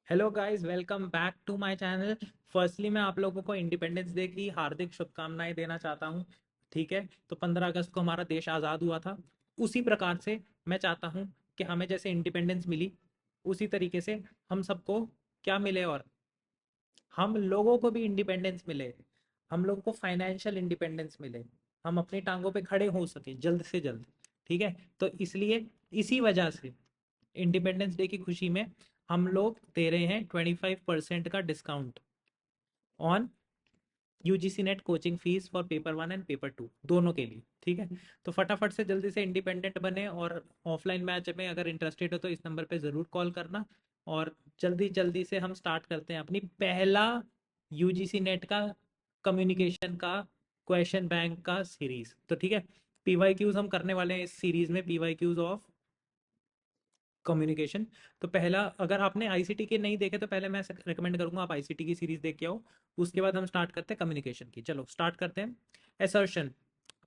Hello guys, welcome back to my channel. Firstly मैं आप लोगों को इंडिपेंडेंस डे की हार्दिक शुभकामनाएं देना चाहता हूं। ठीक है, तो 15 अगस्त को हमारा देश आज़ाद हुआ था। उसी प्रकार से मैं चाहता हूं कि हमें जैसे इंडिपेंडेंस मिली, उसी तरीके से हम सबको क्या मिले, और हम लोगों को भी इंडिपेंडेंस मिले। हम लोगों को फाइनेंशियल इंडिपेंडेंस मिले। हम अपनी टांगों पे खड़े हो सके जल्द से जल्द। ठीक है, तो इसलिए इसी वजह से इंडिपेंडेंस डे की खुशी में हम लोग दे रहे हैं 25% का discount on UGC net coaching fees for paper 1 and paper 2 दोनों के लिए। ठीक है, तो फटाफट से जल्दी से इंडिपेंडेंट बने, और ऑफलाइन मैच में अगर इंटरेस्टेड हो तो इस नंबर पे ज़रूर कॉल करना। और जल्दी जल्दी से हम स्टार्ट करते हैं अपनी पहला यूजीसी नेट का कम्युनिकेशन का क्वेश्चन बैंक का सीरीज। तो ठीक है, पीवाई क्यूज हम करने वाले हैं इस सीरीज में, पीवाई क्यूज ऑफ कम्युनिकेशन। तो पहला, अगर आपने आईसीटी के नहीं देखे तो पहले मैं रेकमेंड करूंगा आप आईसीटी की सीरीज देख के आओ। उसके बाद हम स्टार्ट करते हैं कम्युनिकेशन की। चलो स्टार्ट करते हैं। एसर्शन।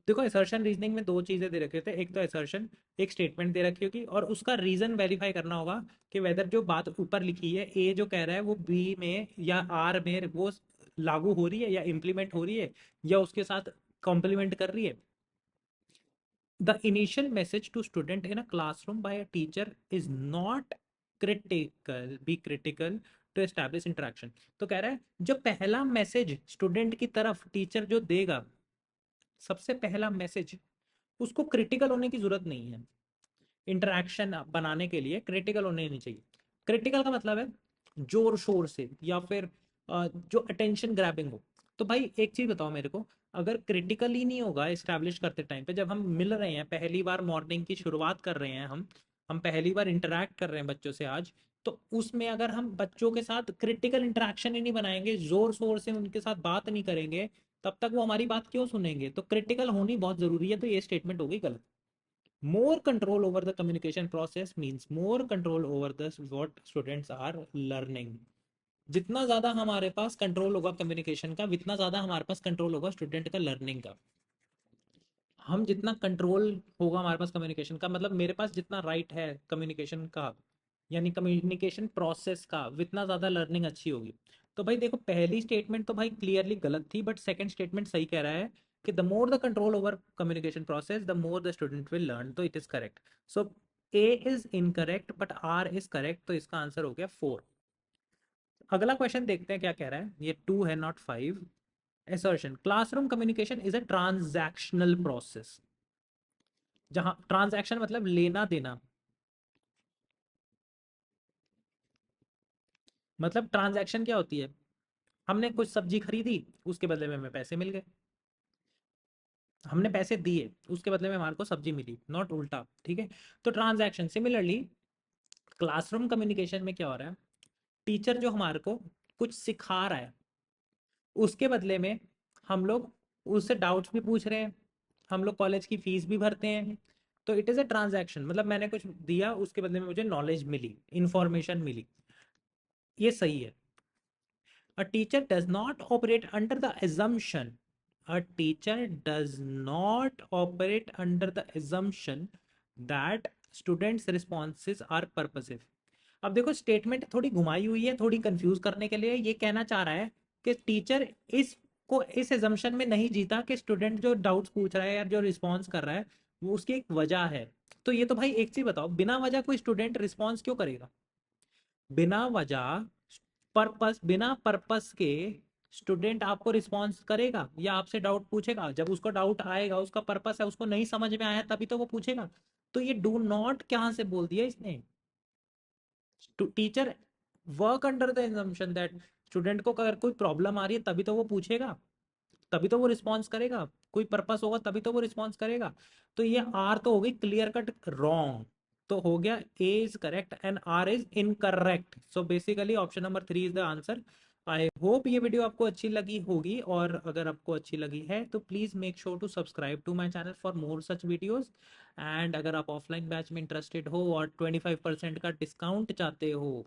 देखो, एसर्शन रीजनिंग में दो चीजें दे रखे थे। एक तो एसर्शन, एक स्टेटमेंट दे रखी होगी और उसका रीजन वेरीफाई करना होगा कि वेदर जो बात ऊपर लिखी है, ए जो कह रहा है वो बी में या आर में वो लागू हो रही है या इम्प्लीमेंट हो रही है या उसके साथ कॉम्प्लीमेंट कर रही है। The initial message to student in a classroom by a teacher is not critical, be critical to establish interaction। तो कह रहा है जो पहला मैसेज स्टूडेंट की तरफ टीचर जो देगा, सबसे पहला मैसेज, उसको क्रिटिकल होने की जरूरत नहीं है। इंटरेक्शन बनाने के लिए क्रिटिकल होने नहीं चाहिए। क्रिटिकल का मतलब है जोर शोर से या फिर जो अटेंशन ग्रैबिंग हो। तो भाई एक चीज बताओ मेरे को, अगर क्रिटिकल ही नहीं होगा इस्टेब्लिश करते टाइम पे, जब हम मिल रहे हैं पहली बार, मॉर्निंग की शुरुआत कर रहे हैं, हम पहली बार इंटरेक्ट कर रहे हैं बच्चों से आज, तो उसमें अगर हम बच्चों के साथ क्रिटिकल इंटरेक्शन ही नहीं बनाएंगे, जोर शोर से उनके साथ बात नहीं करेंगे, तब तक वो हमारी बात क्यों सुनेंगे? तो क्रिटिकल होनी बहुत जरूरी है। तो ये स्टेटमेंट होगी गलत। More control over the communication process means more control over the what students are learning। जितना ज्यादा हमारे पास कंट्रोल होगा कम्युनिकेशन का, उतना ज्यादा हमारे पास कंट्रोल होगा स्टूडेंट का लर्निंग का। हम जितना कंट्रोल होगा हमारे पास कम्युनिकेशन का, मतलब मेरे पास जितना राइट है कम्युनिकेशन का, यानी कम्युनिकेशन प्रोसेस का, उतना ज़्यादा लर्निंग अच्छी होगी। तो भाई देखो, पहली स्टेटमेंट तो भाई क्लियरली गलत थी, बट सेकंड स्टेटमेंट सही कह रहा है कि the more the control over communication process the more the student will learn. तो it is correct. So A is incorrect but R is correct, तो इसका आंसर हो गया 4। अगला क्वेश्चन देखते हैं क्या कह रहा है। ये 2 है, not 5। assertion classroom communication is a transactional process। जहां ट्रांजैक्शन मतलब लेना देना, मतलब ट्रांजैक्शन क्या होती है? हमने कुछ सब्जी खरीदी, उसके बदले में हमें पैसे मिल गए। हमने पैसे दिए, उसके बदले में हमारे को सब्जी मिली, नॉट उल्टा। ठीक है, तो ट्रांजैक्शन। सिमिलरली क्लासरूम कम्युनिकेशन में क्या हो रहा है? टीचर जो हमारे को कुछ सिखा रहा है, उसके बदले में हम लोग उससे डाउट्स भी पूछ रहे हैं, हम लोग कॉलेज की फीस भी भरते हैं। तो इट इज़ अ ट्रांजैक्शन, मतलब मैंने कुछ दिया, उसके बदले में मुझे नॉलेज मिली, इंफॉर्मेशन मिली। ये सही है। A teacher does not operate under the assumption. A teacher does not operate under the assumption that students' responses are purposive। अब देखो, स्टेटमेंट थोड़ी घुमाई हुई है, थोड़ी कंफ्यूज करने के लिए। ये कहना चाह रहा है कि टीचर इस एजम्पशन में नहीं जीता कि स्टूडेंट जो डाउट्स पूछ रहा है या जो रिस्पॉन्स कर रहा है वो उसकी एक वजह है। तो ये तो भाई एक चीज बताओ, बिना वजह कोई स्टूडेंट रिस्पॉन्स क्यों करेगा? बिना वजह, पर्पस, बिना पर्पस के स्टूडेंट आपको रिस्पॉन्स करेगा या आपसे डाउट पूछेगा? जब उसको डाउट आएगा, उसका पर्पस है, उसको नहीं समझ में आया, तभी तो वो पूछेगा। तो ये डू नॉट कहाँ से बोल दिया इसने? Teacher work under the assumption that student को अगर कोई प्रॉब्लम आ रही है तभी तो वो पूछेगा, तभी तो वो रिस्पॉन्स करेगा। कोई पर्पस होगा तभी तो वो रिस्पॉन्स करेगा। तो ये आर तो हो गई क्लियर कट रॉन्ग। तो हो गया A is correct and R is incorrect. So basically option number 3 is the answer. I hope ये वीडियो आपको अच्छी लगी होगी, और अगर आपको अच्छी लगी है तो please make sure to subscribe to my channel for more such videos. And अगर आप ऑफलाइन बैच में इंटरेस्टेड हो और 25% का डिस्काउंट चाहते हो,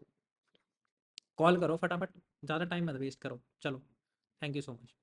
कॉल करो फटाफट, ज़्यादा टाइम मत वेस्ट करो। चलो, थैंक यू सो मच।